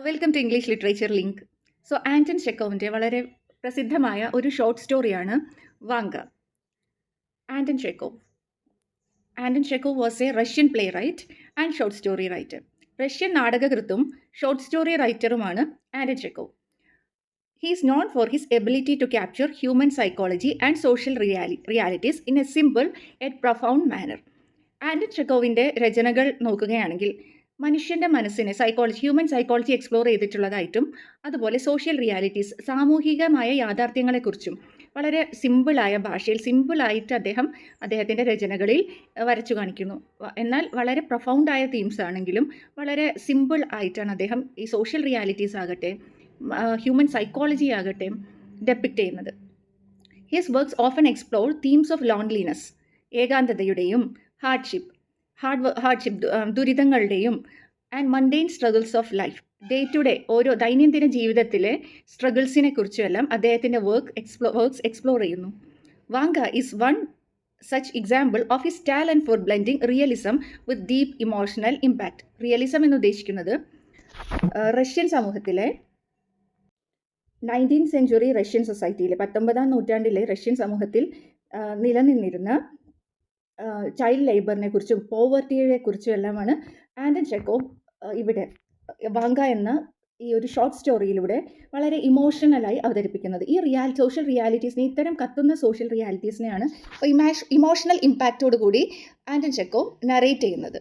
Welcome to English literature link. So Anton ചെക്കോവിൻ്റെ വളരെ പ്രസിദ്ധമായ ഒരു ഷോർട്ട് സ്റ്റോറിയാണ് Vanka. Anton Chekhov was a Russian playwright and short story writer. Russian നാടകകൃത്തും short story റൈറ്ററുമാണ് Anton Chekhov. He is known for his ability to capture human psychology and social realities in a simple yet profound manner. Anton ചെക്കോവിൻ്റെ രചനകൾ നോക്കുകയാണെങ്കിൽ മനുഷ്യൻ്റെ മനസ്സിനെ human psychology explore ചെയ്തിട്ടുള്ളതായിട്ടും അതുപോലെ social realities, സാമൂഹികമായ യാഥാർത്ഥ്യങ്ങളെക്കുറിച്ചും വളരെ സിമ്പിളായ ഭാഷയിൽ സിമ്പിളായിട്ട് അദ്ദേഹത്തിൻ്റെ രചനകളിൽ വരച്ചു കാണിക്കുന്നു. എന്നാൽ വളരെ പ്രൊഫൗണ്ടായ തീംസ് ആണെങ്കിലും വളരെ സിമ്പിൾ ആയിട്ടാണ് അദ്ദേഹം ഈ സോഷ്യൽ റിയാലിറ്റീസ് ആകട്ടെ ഹ്യൂമൻ സൈക്കോളജി ആകട്ടെ ഡെപ്പിക്റ്റ് ചെയ്യുന്നത്. His works often explore themes of loneliness, ഏകാന്തതയുടെയും ഹാർഡ്ഷിപ്പ് ദുരിതങ്ങളുടെയും and mundane struggles of life, day to day ഓരോ ദൈനംദിന ജീവിതത്തിലെ സ്ട്രഗിൾസിനെ കുറിച്ചുമെല്ലാം അദ്ദേഹത്തിൻ്റെ വർക്ക്സ് എക്സ്പ്ലോർ ചെയ്യുന്നു. Vanka is one such example of his talent for blending realism with deep emotional impact. Realism എന്ന് ഉദ്ദേശിക്കുന്നത് റഷ്യൻ സമൂഹത്തിലെ 19th സെഞ്ച്വറി റഷ്യൻ സൊസൈറ്റിയിലെ 19ാം നൂറ്റാണ്ടിലെ റഷ്യൻ സമൂഹത്തിൽ നിലനിന്നിരുന്ന ചൈൽഡ് ലേബറിനെ കുറിച്ചും പോവർട്ടിയെ കുറിച്ചും എല്ലാമാണ് ആൻറ്റൺ ചെക്കോവ് ഇവിടെ വാങ്ക എന്ന ഈ ഒരു ഷോർട്ട് സ്റ്റോറിയിലൂടെ വളരെ ഇമോഷണലായി അവതരിപ്പിക്കുന്നത്. ഈ സോഷ്യൽ റിയാലിറ്റീസിനെ, ഇത്തരം കത്തുന്ന സോഷ്യൽ റിയാലിറ്റീസിനെയാണ് ഇമോഷണൽ ഇമ്പാക്റ്റോട് കൂടി ആൻറ്റൺ ചെക്കോവ് നറേറ്റ് ചെയ്യുന്നത്.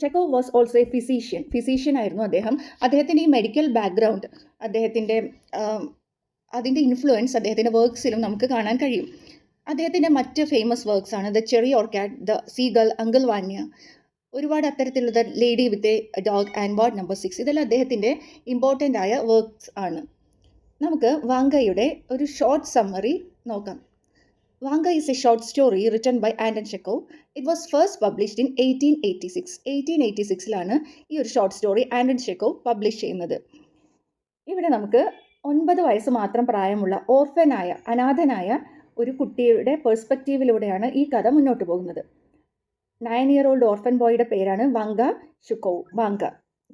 Chekhov was also A physician ആയിരുന്നു അദ്ദേഹത്തിൻ്റെ ഈ മെഡിക്കൽ ബാക്ക്ഗ്രൗണ്ട്, അതിൻ്റെ ഇൻഫ്ലുവൻസ് അദ്ദേഹത്തിൻ്റെ വർക്ക്സിലും നമുക്ക് കാണാൻ കഴിയും. അദ്ദേഹത്തിൻ്റെ മറ്റ് ഫേമസ് വർക്ക്സ് ആണ് the cherry orchard, the seagull, uncle Vanya, ഒരുപാട് അത്തരത്തിലുള്ള lady with a dog and ward number 6. ഇതെല്ലാം അദ്ദേഹത്തിൻ്റെ ഇമ്പോർട്ടൻ്റ് ആയ വർക്ക്സ് ആണ്. നമുക്ക് വാങ്കയുടെ ഒരു ഷോർട്ട് സമ്മറി നോക്കാം. Vanga is a short story written by Anton Chekhov. It was first published in 1886. 1886 ഈ ഒരു short story Anton Chekhov publish ചെയ്യുന്നത്. ഇവിടെ നമുക്ക് 9 വയസ്സ് മാത്രം പ്രായമുള്ള അനാഥനായ ഒരു കുട്ടിയുടെ പെർസ്പെക്റ്റീവിലൂടെയാണ് ഈ കഥ മുന്നോട്ട് പോകുന്നത്. 9-year-old ഓർഫൻ ബോയുടെ പേരാണ് വാങ്ക ഷുക്കോവ്. വാങ്ക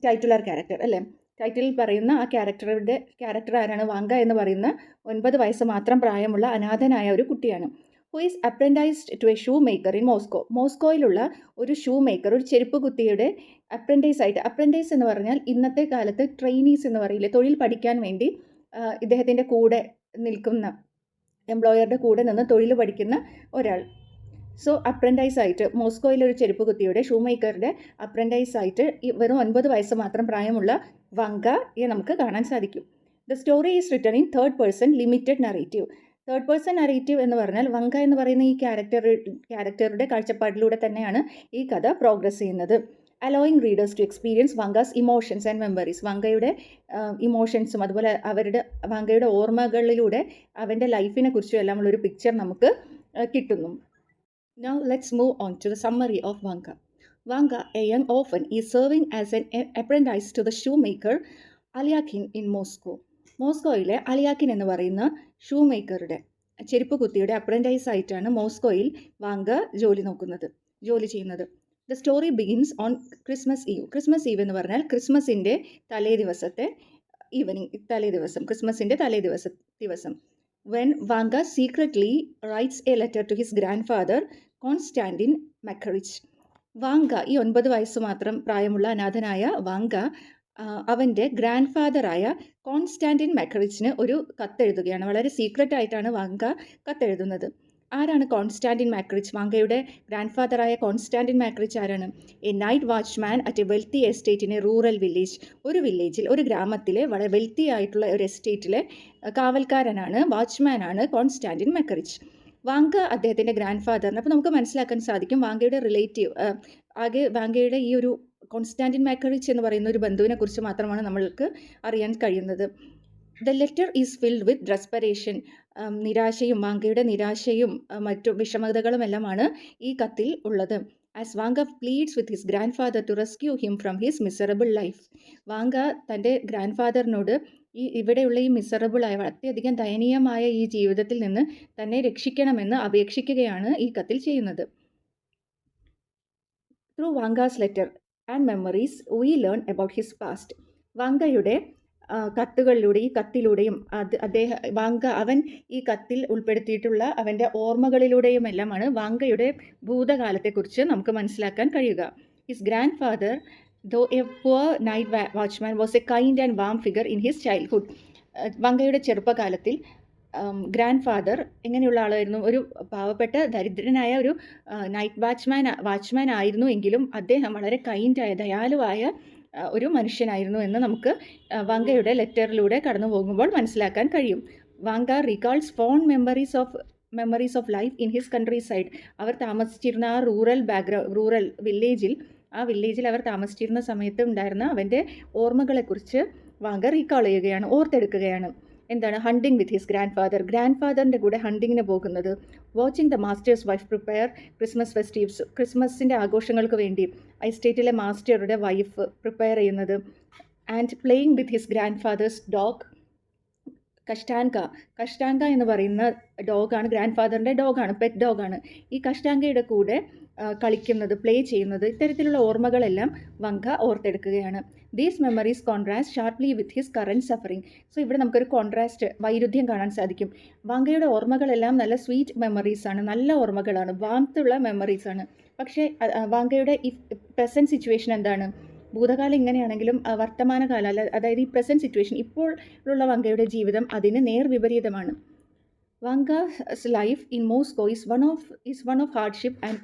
ടൈറ്റുലർ ക്യാരക്ടർ അല്ലേ? ടൈറ്റിൽ പറയുന്ന ആ ക്യാരക്ടർ ആരാണ്? വാങ്ക എന്ന് പറയുന്ന 9 വയസ്സ് മാത്രം പ്രായമുള്ള അനാഥനായ ഒരു കുട്ടിയാണ്. Who is apprenticed to a shoemaker in മോസ്കോയിലുള്ള ഒരു ഷൂ മേക്കർ, ഒരു ചെരുപ്പ് കുത്തിയുടെ അപ്രൻറ്റൈസ് എന്ന് പറഞ്ഞാൽ ഇന്നത്തെ കാലത്ത് ട്രെയിനീസ് എന്ന് പറയില്ലേ, തൊഴിൽ പഠിക്കാൻ വേണ്ടി ഇദ്ദേഹത്തിൻ്റെ കൂടെ നിൽക്കുന്ന എംപ്ലോയറുടെ കൂടെ നിന്ന് തൊഴിൽ പഠിക്കുന്ന ഒരാൾ. സോ അപ്രൻറ്റൈസ് ആയിട്ട് മോസ്കോയിലൊരു ചെരുപ്പ് കുത്തിയുടെ ഷൂ മേക്കറുടെ അപ്രൻറ്റൈസ് ആയിട്ട് വെറും 9 വയസ്സ് മാത്രം പ്രായമുള്ള വാങ്കയെ നമുക്ക് കാണാൻ സാധിക്കും. The story is written in third person limited narrative. Third person narrative എന്ന് പറഞ്ഞാൽ വാങ്ക എന്ന് പറയുന്ന ഈ ക്യാരക്ടറുടെ കാഴ്ചപ്പാടിലൂടെ തന്നെയാണ് ഈ കഥ പ്രോഗ്രസ് ചെയ്യുന്നത്. Allowing readers to experience Vanka's emotions and memories. വാങ്കയുടെ ഇമോഷൻസും അതുപോലെ വാങ്കയുടെ ഓർമ്മകളിലൂടെ അവൻ്റെ ലൈഫിനെ കുറിച്ചും എല്ലാം ഉള്ളൊരു പിക്ചർ നമുക്ക് കിട്ടുന്നു. Now let's move on to the summary of Vanka. Vanka, a young orphan, is serving as an apprentice to the shoemaker Alyakin in Moscow. മോസ്കോയിലെ അലിയാക്കിൻ എന്ന് പറയുന്ന ഷൂ മേക്കറുടെ, ചെരുപ്പ് കുത്തിയുടെ അപ്രൻറ്റൈസ് ആയിട്ടാണ് മോസ്കോയിൽ വാങ്ക ജോലി ചെയ്യുന്നത്. The story begins on Christmas eve. Christmas eve എന്ന് പറഞ്ഞാൽ ക്രിസ്മസിൻ്റെ ക്രിസ്മസിൻ്റെ തലേദിവസം when Vanga secretly writes a letter to his grandfather Konstantin Makarich. Vanga, ഈ 9 വയസ്സ് മാത്രം പ്രായമുള്ള അനാഥനായ വാങ്ക അവൻ്റെ ഗ്രാൻഡ് ഫാദറായ കോൺസ്റ്റാൻറ്റിൻ മാക്കറിച്ചിന് ഒരു കത്തെഴുതുകയാണ്. വളരെ സീക്രട്ട് ആയിട്ടാണ് വാങ്ക കത്തെഴുതുന്നത്. ആരാണ് കോൺസ്റ്റാൻറ്റിൻ മാക്കറിച്ച്? വാങ്കയുടെ ഗ്രാൻഡ് ഫാദറായ കോൺസ്റ്റാൻറ്റിൻ മാക്കറിച്ച് ആരാണ്? A night watchman at A wealthy estate in A rural village. ഒരു ഗ്രാമത്തിലെ വളരെ വെൽത്തി ആയിട്ടുള്ള ഒരു എസ്റ്റേറ്റിലെ കാവൽക്കാരനാണ്, വാച്ച്മാനാണ് കോൺസ്റ്റാൻറ്റിൻ മാക്കറിച്ച്. വാങ്ക അദ്ദേഹത്തിൻ്റെ ഗ്രാൻഡ് ഫാദറിന്, അപ്പോൾ നമുക്ക് മനസ്സിലാക്കാൻ സാധിക്കും വാങ്കയുടെ വാങ്കയുടെ ഈ ഒരു കോൺസ്റ്റാൻറ്റിൻ മാക്കറിച്ച് എന്ന് പറയുന്ന ഒരു ബന്ധുവിനെ കുറിച്ച് മാത്രമാണ് നമ്മൾക്ക് അറിയാൻ കഴിയുന്നത്. The letter is filled with desperation. വാങ്കയുടെ നിരാശയും മറ്റു വിഷമതകളും എല്ലാമാണ് ഈ കത്തിൽ ഉള്ളത്. As Vanka pleads with his grand father to rescue him from his miserable life. Vanka തൻ്റെ ഗ്രാൻഡ് ഫാദറിനോട് ഇവിടെയുള്ള ഈ മിസറബിളായ അത്യധികം ദയനീയമായ ഈ ജീവിതത്തിൽ നിന്ന് തന്നെ രക്ഷിക്കണമെന്ന് അപേക്ഷിക്കുകയാണ് ഈ കത്തിൽ ചെയ്യുന്നത്. Through Vanka's letter, and memories we learn about his past. വാങ്കയുടെ ഈ കത്തിലൂടെയും അവൻ ഈ കത്തിൽ ഉൾപ്പെടുത്തിയിട്ടുള്ള അവൻ്റെ ഓർമ്മകളിലൂടെയുമെല്ലാമാണ് വാങ്കയുടെ ഭൂതകാലത്തെക്കുറിച്ച് നമുക്ക് മനസ്സിലാക്കാൻ കഴിയുക. His grand father, though a poor night watchman, was a kind and warm figure in his childhood. വാങ്കയുടെ ചെറുപ്പകാലത്തിൽ ഗ്രാൻഡ് ഫാദർ എങ്ങനെയുള്ള ആളായിരുന്നു? ഒരു പാവപ്പെട്ട ദരിദ്രനായ ഒരു നൈറ്റ് വാച്ച്മാൻ ആയിരുന്നു എങ്കിലും അദ്ദേഹം വളരെ കൈൻഡായ ദയാലുവായ ഒരു മനുഷ്യനായിരുന്നു എന്ന് നമുക്ക് വാങ്കയുടെ ലെറ്ററിലൂടെ കടന്നു പോകുമ്പോൾ മനസ്സിലാക്കാൻ കഴിയും. Vanka recalls fond memories of life in his countryside. അവർ താമസിച്ചിരുന്ന ആ റൂറൽ വില്ലേജിൽ അവർ താമസിച്ചിരുന്ന സമയത്ത് ഉണ്ടായിരുന്ന അവൻ്റെ ഓർമ്മകളെക്കുറിച്ച് വാങ്ക റീകാൾ ചെയ്യുകയാണ്, ഓർത്തെടുക്കുകയാണ്. എന്താണ്? ഹണ്ടിങ് വിത്ത് ഹിസ് ഗ്രാൻഡ് ഫാദറിൻ്റെ കൂടെ ഹണ്ടിങ്ങിന് പോകുന്നത്, watching the master's wife prepare Christmas festives, ക്രിസ്മസിൻ്റെ ആഘോഷങ്ങൾക്ക് വേണ്ടി ഐസ്റ്റേറ്റിലെ മാസ്റ്ററുടെ വൈഫ് പ്രിപ്പയർ ചെയ്യുന്നത്, and playing with his grandfather dog Kashtanka എന്ന് പറയുന്ന ഡോഗാണ്, ഗ്രാൻഡ് ഫാദറിൻ്റെ ഡോഗാണ്, പെറ്റ് ഡോഗാണ്. ഈ കഷ്ടാങ്കയുടെ കൂടെ കളിക്കുന്നത്, പ്ലേ ചെയ്യുന്നത്, ഇത്തരത്തിലുള്ള ഓർമ്മകളെല്ലാം വാങ്ക ഓർത്തെടുക്കുകയാണ്. These memories contrast sharply with his current suffering. So ഇവിടെ നമുക്കൊരു വൈരുദ്ധ്യം കാണാൻ സാധിക്കും. വാങ്കയുടെ ഓർമ്മകളെല്ലാം നല്ല സ്വീറ്റ് മെമ്മറീസാണ്, നല്ല ഓർമ്മകളാണ്, വാംത്തുള്ള മെമ്മറീസാണ്. പക്ഷേ വാങ്കയുടെ ഈ പ്രസൻറ്റ് സിറ്റുവേഷൻ എന്താണ്? ഭൂതകാലം ഇങ്ങനെയാണെങ്കിലും വർത്തമാനകാലം അതായത് ഈ പ്രസൻറ്റ് സിറ്റുവേഷൻ, ഇപ്പോഴുള്ള വാങ്കയുടെ ജീവിതം അതിന് നേർവിപരീതമാണ്. Vanga's life in Moscow is one of hardship and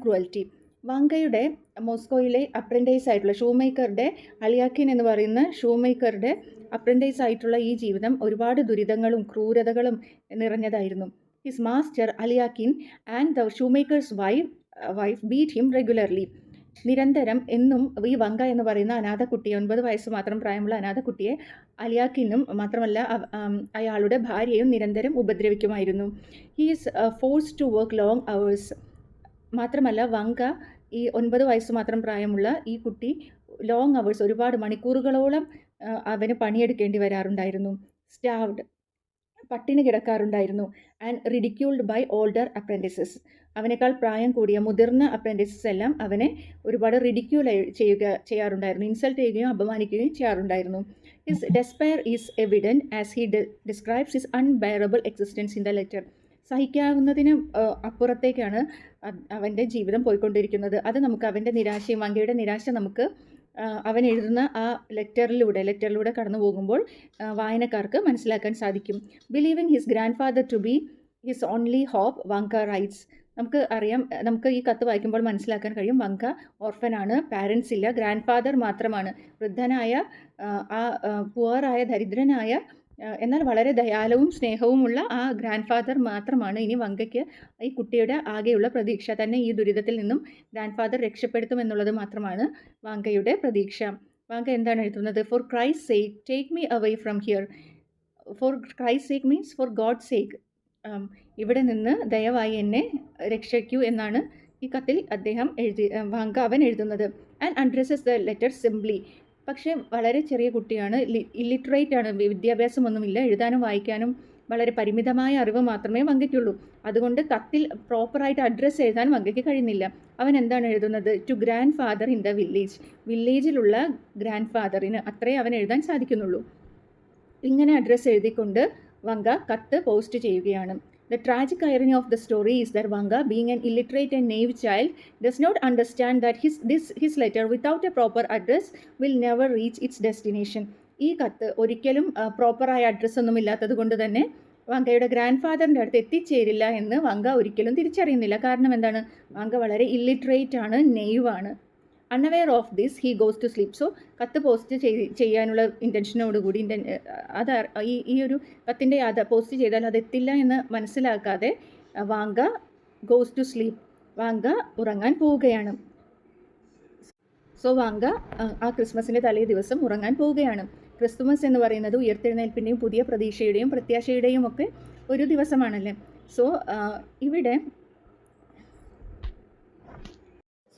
cruelty. വാങ്കയുടെ മോസ്കോയിലെ അപ്രൻറ്റൈസ് ആയിട്ടുള്ള അലിയാക്കിൻ എന്ന് പറയുന്ന ഷൂമേക്കറുടെ അപ്രൻറ്റൈസ് ആയിട്ടുള്ള ഈ ജീവിതം ഒരുപാട് ദുരിതങ്ങളും ക്രൂരതകളും നിറഞ്ഞതായിരുന്നു. His master Alyakhin and the shoemaker's wife beat him regularly. നിരന്തരം എന്നും ഈ വങ്ക എന്ന് പറയുന്ന അനാഥക്കുട്ടിയെ, 9 വയസ്സ് മാത്രം പ്രായമുള്ള അനാഥക്കുട്ടിയെ അലിയാക്കിനും മാത്രമല്ല അയാളുടെ ഭാര്യയും നിരന്തരം ഉപദ്രവിക്കുമായിരുന്നു. He is forced to work long hours. മാത്രമല്ല വങ്ക, ഈ 9 വയസ്സ് മാത്രം പ്രായമുള്ള ഈ കുട്ടി ലോങ് അവേഴ്സ്, ഒരുപാട് മണിക്കൂറുകളോളം അവന് പണിയെടുക്കേണ്ടി വരാറുണ്ടായിരുന്നു. സ്റ്റാവ്ഡ്, പട്ടിണി കിടക്കാറുണ്ടായിരുന്നു. And ridiculed by older apprentices. അവനേക്കാൾ പ്രായം കൂടിയ മുതിർന്ന അപ്രൻറ്റിസസ് എല്ലാം അവനെ ഒരുപാട് റിഡിക്യൂൾ ചെയ്യാറുണ്ടായിരുന്നു, ഇൻസൾട്ട് ചെയ്യുകയും അപമാനിക്കുകയും ചെയ്യാറുണ്ടായിരുന്നു. His despair is evident as he describes his unbearable existence in the letter. സഹിക്കാവുന്നതിന് അപ്പുറത്തേക്കാണ് അവൻ്റെ ജീവിതം പോയിക്കൊണ്ടിരിക്കുന്നത്. അത് നമുക്ക് അവൻ്റെ നിരാശയും വങ്കയുടെ നിരാശ നമുക്ക് അവൻ എഴുതുന്ന ആ ലെറ്ററിലൂടെ കടന്നു പോകുമ്പോൾ വായനക്കാർക്ക് മനസ്സിലാക്കാൻ സാധിക്കും. Believing his grand father to be his only hope, Vanka writes. നമുക്ക് ഈ കത്ത് വായിക്കുമ്പോൾ മനസ്സിലാക്കാൻ കഴിയും വങ്ക ഓർഫനാണ്, പാരൻസ് ഇല്ല, ഗ്രാൻഡ് ഫാദർ മാത്രമാണ്. വൃദ്ധനായ പുവറായ ദരിദ്രനായ എന്നാൽ വളരെ ദയാലവും സ്നേഹവുമുള്ള ആ ഗ്രാൻഡ് ഫാദർ മാത്രമാണ് ഇനി വങ്കയ്ക്ക് ഈ കുട്ടിയുടെ ആകെയുള്ള പ്രതീക്ഷ. തന്നെ ഈ ദുരിതത്തിൽ നിന്നും ഗ്രാൻഡ് ഫാദർ രക്ഷപ്പെടുത്തുമെന്നുള്ളത് മാത്രമാണ് വാങ്കയുടെ പ്രതീക്ഷ. വാങ്ക എന്താണ് എഴുതുന്നത്? For Christ sake take me away from here. For Christ sake means for God sake. ഇവിടെ നിന്ന് ദയവായി എന്നെ രക്ഷിക്കൂ എന്നാണ് ഈ കത്തിൽ അവൻ എഴുതുന്നത്. And addresses the letter simply. പക്ഷേ വളരെ ചെറിയ കുട്ടിയാണ്, ഇല്ലിറ്ററേറ്റ് ആണ്, വിദ്യാഭ്യാസമൊന്നുമില്ല, എഴുതാനും വായിക്കാനും വളരെ പരിമിതമായ അറിവ് മാത്രമേ വങ്കയ്ക്കുള്ളൂ. അതുകൊണ്ട് കത്തിൽ പ്രോപ്പറായിട്ട് അഡ്രസ്സ് എഴുതാൻ വങ്കയ്ക്ക് കഴിയുന്നില്ല. അവൻ എന്താണ് എഴുതുന്നത്? To grandfather in the വില്ലേജിലുള്ള ഗ്രാൻഡ് ഫാദറിന്, അത്രേ അവൻ എഴുതാൻ സാധിക്കുന്നുള്ളൂ. ഇങ്ങനെ അഡ്രസ്സ് എഴുതിക്കൊണ്ട് വങ്ക കത്ത് പോസ്റ്റ് ചെയ്യുകയാണ്. The tragic irony of the story is that Vanga, being an illiterate and naive child, does not understand that his letter without a proper address will never reach its destination. ഈ കത്ത് ഒരിക്കലും പ്രോപ്പറായ address ഒന്നും ഇല്ലാത്തത് കൊണ്ട് തന്നെ വങ്കയുടെ grand ഫാദറിൻ്റെ അടുത്ത് എത്തിച്ചേരില്ല എന്ന് വങ്ക ഒരിക്കലും തിരിച്ചറിയുന്നില്ല. കാരണം എന്താണ്? വങ്ക വളരെ ഇല്ലിറ്ററേറ്റ് ആണ്, നെയ്വാണ്. Unaware of this he goes to sleep. So കത്ത് പോസ്റ്റ് ചെയ്യാനുള്ള ഇൻറ്റൻഷനോടുകൂടി ഈ ഒരു കത്തിൻ്റെ പോസ്റ്റ് ചെയ്താൽ അതെത്തില്ല എന്ന് മനസ്സിലാക്കാതെ Vanka goes to sleep. Vanka ഉറങ്ങാൻ പോവുകയാണ്. സോ വാങ്ക ആ ക്രിസ്മസിൻ്റെ തലേ ദിവസം ഉറങ്ങാൻ പോവുകയാണ്. ക്രിസ്തുമസ് എന്ന് പറയുന്നത് ഉയർത്തെഴുന്നേൽപ്പിൻ്റെയും പുതിയ പ്രതീക്ഷയുടെയും പ്രത്യാശയുടെയും ഒക്കെ ഒരു ദിവസമാണല്ലേ. സോ ഇവിടെ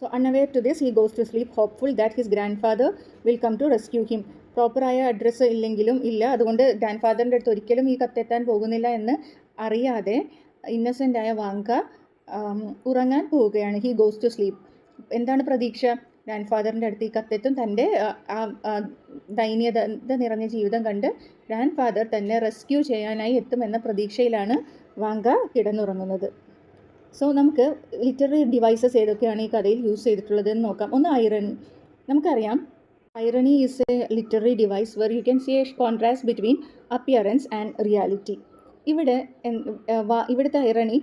So unaware to this, he goes to sleep hopeful that his grandfather will come to rescue him. പ്രോപ്പറായ അഡ്രസ്സ് ഇല്ല, അതുകൊണ്ട് ഗ്രാൻഡ് ഫാദറിൻ്റെ അടുത്ത് ഒരിക്കലും ഈ കത്തെത്താൻ പോകുന്നില്ല എന്ന് അറിയാതെ ഇന്നസെൻ്റായ വാങ്ക ഉറങ്ങാൻ പോവുകയാണ്. He goes to sleep. എന്താണ് പ്രതീക്ഷ? ഗ്രാൻഡ് ഫാദറിൻ്റെ അടുത്ത് ഈ കത്തെത്തും. തൻ്റെ ദൈന്യത നിറഞ്ഞ ജീവിതം കണ്ട് ഗ്രാൻഡ് ഫാദർ തന്നെ റെസ്ക്യൂ ചെയ്യാനായി എത്തുമെന്ന പ്രതീക്ഷയിലാണ് വാങ്ക കിടന്നുറങ്ങുന്നത്. സോ നമുക്ക് ലിറ്റററി ഡിവൈസസ് ഏതൊക്കെയാണ് ഈ കഥയിൽ യൂസ് ചെയ്തിട്ടുള്ളത് എന്ന് നോക്കാം. ഒന്ന് ഐറണി. നമുക്കറിയാം irony is a literary device where you can see a contrast between appearance and reality. ഇവിടുത്തെ ഐറണി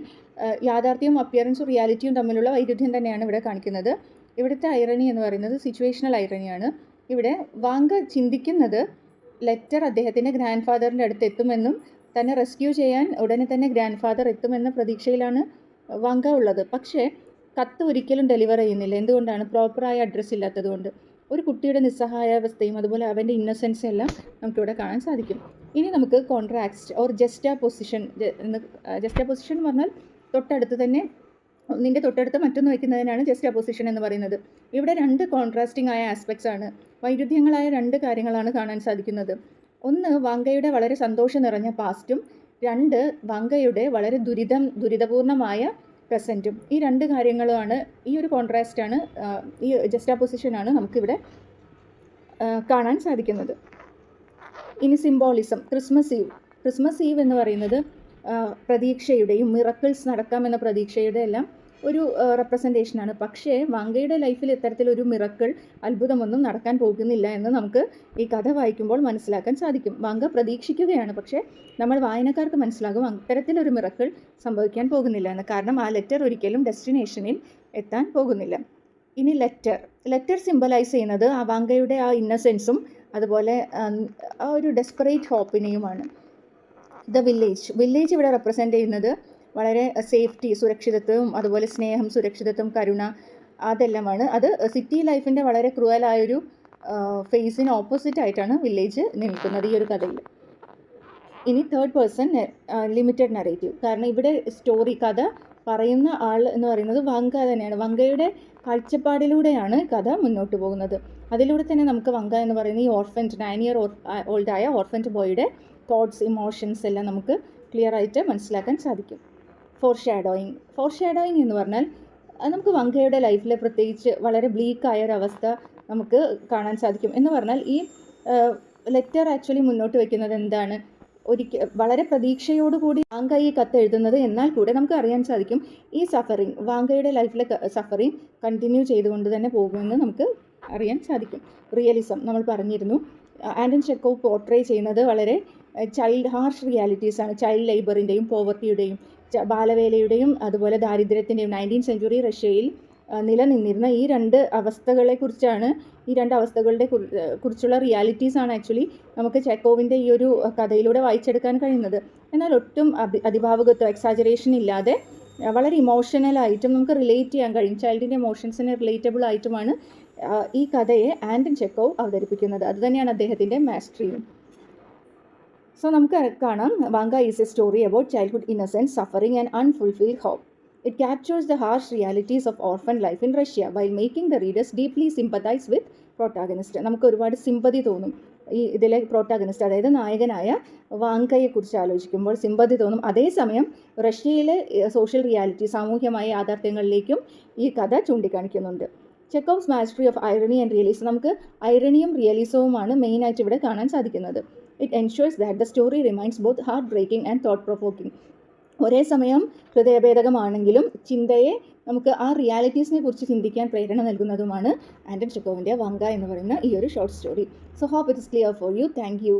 യാഥാർത്ഥ്യവും അപ്പിയറൻസും റിയാലിറ്റിയും തമ്മിലുള്ള വൈരുദ്ധ്യം തന്നെയാണ് ഇവിടെ കാണിക്കുന്നത്. ഇവിടുത്തെ ഐറണി എന്ന് പറയുന്നത് സിറ്റുവേഷണൽ ഐറണിയാണ്. ഇവിടെ വാങ്ക ചിന്തിക്കുന്നത് ലെറ്റർ അദ്ദേഹത്തിൻ്റെ ഗ്രാൻഡ് ഫാദറിൻ്റെ അടുത്ത് എത്തുമെന്നും തന്നെ റെസ്ക്യൂ ചെയ്യാൻ ഉടനെ തന്നെ ഗ്രാൻഡ് ഫാദർ എത്തുമെന്ന പ്രതീക്ഷയിലാണ് വാങ്ക ഉള്ളത്. പക്ഷേ കത്ത് ഒരിക്കലും ഡെലിവർ ചെയ്യുന്നില്ല. എന്തുകൊണ്ടാണ്? പ്രോപ്പറായ അഡ്രസ്സ് ഇല്ലാത്തതുകൊണ്ട്. ഒരു കുട്ടിയുടെ നിസ്സഹായാവസ്ഥയും അതുപോലെ അവൻ്റെ ഇന്നസെൻസും എല്ലാം നമുക്കിവിടെ കാണാൻ സാധിക്കും. ഇനി നമുക്ക് കോൺട്രാക്സ്റ്റ് ഓർ ജസ്റ്റാപൊസിഷൻ എന്ന് പറഞ്ഞാൽ തൊട്ടടുത്ത് തന്നെ ഒന്നിൻ്റെ തൊട്ടടുത്ത് മറ്റൊന്ന് വയ്ക്കുന്നതിനാണ് ജസ്റ്റാപൊസിഷൻ എന്ന് പറയുന്നത്. ഇവിടെ രണ്ട് കോൺട്രാസ്റ്റിംഗ് ആയ ആസ്പെക്ട്സ് ആണ്, വൈരുദ്ധ്യങ്ങളായ രണ്ട് കാര്യങ്ങളാണ് കാണാൻ സാധിക്കുന്നത്. ഒന്ന് വാങ്കയുടെ വളരെ സന്തോഷം നിറഞ്ഞ പാസ്റ്റും, രണ്ട് വാങ്കയുടെ വളരെ ദുരിതപൂർണമായ പ്രസൻറ്റും. ഈ രണ്ട് കാര്യങ്ങളുമാണ്, ഈ ഒരു കോൺട്രാസ്റ്റാണ്, ഈ ജസ്റ്റാപൊസിഷനാണ് നമുക്കിവിടെ കാണാൻ സാധിക്കുന്നത്. ഇനി സിംബോളിസം. ക്രിസ്മസ് ഈവ് എന്ന് പറയുന്നത് പ്രതീക്ഷയുടെയും മിറക്കിൾസ് നടക്കാമെന്ന പ്രതീക്ഷയുടെ എല്ലാം ഒരു റെപ്രസെൻറ്റേഷനാണ്. പക്ഷേ വാങ്കയുടെ ലൈഫിൽ ഇത്തരത്തിലൊരു മിറക്കിൾ, അത്ഭുതമൊന്നും നടക്കാൻ പോകുന്നില്ല എന്ന് നമുക്ക് ഈ കഥ വായിക്കുമ്പോൾ മനസ്സിലാക്കാൻ സാധിക്കും. വാങ്ക പ്രതീക്ഷിക്കുകയാണ്, പക്ഷേ നമ്മൾ വായനക്കാർക്ക് മനസ്സിലാകും അത്തരത്തിലൊരു മിറക്കിൾ സംഭവിക്കാൻ പോകുന്നില്ല എന്ന്. കാരണം ആ ലെറ്റർ ഒരിക്കലും ഡെസ്റ്റിനേഷനിൽ എത്താൻ പോകുന്നില്ല. ഇനി ലെറ്റർ സിംബലൈസ് ചെയ്യുന്നത് ആ വാങ്കയുടെ ആ ഇന്നസെൻസും അതുപോലെ ആ ഒരു ഡെസ്പറേറ്റ് ഹോപ്പിനെയുമാണ്. വില്ലേജ് ഇവിടെ റെപ്രസെൻ്റ് ചെയ്യുന്നത് വളരെ സേഫ്റ്റി, സുരക്ഷിതത്വവും അതുപോലെ സ്നേഹം, സുരക്ഷിതത്വം, കരുണ, അതെല്ലാമാണ്. അത് സിറ്റി ലൈഫിൻ്റെ വളരെ ക്രൂവലായൊരു ഫേസിന് ഓപ്പോസിറ്റ് ആയിട്ടാണ് വില്ലേജ് നിൽക്കുന്നത് ഈ ഒരു കഥയിൽ. ഇനി തേർഡ് പേഴ്സൺ ലിമിറ്റഡ് നറേറ്റീവ്. കാരണം ഇവിടെ കഥ പറയുന്ന ആൾ എന്ന് പറയുന്നത് വാങ്ക തന്നെയാണ്. വാങ്കയുടെ കാഴ്ചപ്പാടിലൂടെയാണ് കഥ മുന്നോട്ട് പോകുന്നത്. അതിലൂടെ തന്നെ നമുക്ക് വാങ്ക എന്ന് പറയുന്ന ഈ 9 ഇയർ ഓൾഡായ ഓർഫൻറ്റ് ബോയുടെ തോട്ട്സ്, ഇമോഷൻസ് എല്ലാം നമുക്ക് ക്ലിയർ ആയിട്ട് മനസ്സിലാക്കാൻ സാധിക്കും. ഫോർഷാഡോയിങ് എന്ന് പറഞ്ഞാൽ നമുക്ക് വാങ്കയുടെ ലൈഫിൽ പ്രത്യേകിച്ച് വളരെ ബ്ലീക്കായ ഒരവസ്ഥ നമുക്ക് കാണാൻ സാധിക്കും. എന്ന് പറഞ്ഞാൽ ഈ ലെറ്റർ ആക്ച്വലി മുന്നോട്ട് വയ്ക്കുന്നത് എന്താണ്? വളരെ പ്രതീക്ഷയോടുകൂടി വാങ്ക ഈ കത്ത് എഴുതുന്നത്, എന്നാൽ കൂടെ നമുക്ക് അറിയാൻ സാധിക്കും ഈ സഫറിങ്, വാങ്കയുടെ ലൈഫിലെ സഫറിങ് കണ്ടിന്യൂ ചെയ്തുകൊണ്ട് തന്നെ പോകുമെന്ന് നമുക്ക് അറിയാൻ സാധിക്കും. റിയലിസം നമ്മൾ പറഞ്ഞിരുന്നു. ആൻറ്റൺ ചെക്കോവ് പോർട്രേ ചെയ്യുന്നത് വളരെ ഹാർഷ് റിയാലിറ്റീസാണ്. ചൈൽഡ് ലേബറിൻ്റെയും പോവർട്ടിയുടെയും ബാലവേലയുടെയും അതുപോലെ ദാരിദ്ര്യത്തിൻ്റെയും 19th സെഞ്ച്വറി റഷ്യയിൽ നിലനിന്നിരുന്ന ഈ രണ്ട് അവസ്ഥകളെക്കുറിച്ചാണ്, ഈ രണ്ട് അവസ്ഥകളുടെ കുറിച്ചുള്ള റിയാലിറ്റീസാണ് ആക്ച്വലി നമുക്ക് ചെക്കോവിൻ്റെ ഈ ഒരു കഥയിലൂടെ വായിച്ചെടുക്കാൻ കഴിയുന്നത്. എന്നാൽ ഒട്ടും അതിഭാവുകത്വം, എക്സാജറേഷൻ ഇല്ലാതെ വളരെ ഇമോഷണലായിട്ടും നമുക്ക് റിലേറ്റ് ചെയ്യാൻ കഴിയും. ചൈൽഡിൻ്റെ ഇമോഷൻസിന് റിലേറ്റബിൾ ആയിട്ടുമാണ് ഈ കഥയെ ആൻറ്റൺ ചെക്കോവ് അവതരിപ്പിക്കുന്നത്. അതുതന്നെയാണ് അദ്ദേഹത്തിൻ്റെ മാസ്റ്ററിയും. സോ നമുക്ക് കാണാം, Vanka is a story about childhood innocence, suffering and unfulfilled hope. It captures the harsh realities of orphan life in Russia while making the readers deeply sympathize with protagonist. നമുക്ക് ഒരുപാട് sympathy തോന്നും ഈ ഇതിലെ പ്രോട്ടാഗണിസ്റ്റ്, അതായത് നായകനായ വാങ്കയെക്കുറിച്ച് ആലോചിക്കുമ്പോൾ സിമ്പതി തോന്നും. അതേസമയം റഷ്യയിലെ സോഷ്യൽ റിയാലിറ്റി, സാമൂഹ്യമായ യാഥാർത്ഥ്യങ്ങളിലേക്കും ഈ കഥ ചൂണ്ടിക്കാണിക്കുന്നുണ്ട്. Chekhov's mastery of irony and realism. നമുക്ക് ഐറണിയും റിയലിസവുമാണ് മെയിനായിട്ട് ഇവിടെ കാണാൻ സാധിക്കുന്നത്. It ensures that the story remains both heartbreaking and thought provoking. ഒരേ സമയം ഹൃദയഭേദകമാണെങ്കിലും ചിന്തയെ നമുക്ക് ആ റിയാലിറ്റീസിനെ കുറിച്ച് ചിന്തിക്കാൻ പ്രേരണ നൽകുന്നതുമാണ് ആൻറ്റൺ ചെക്കോവിൻ്റെ വാങ്ക എന്ന് പറയുന്ന ഈ ഒരു short story. So hope it is clear for you. Thank U.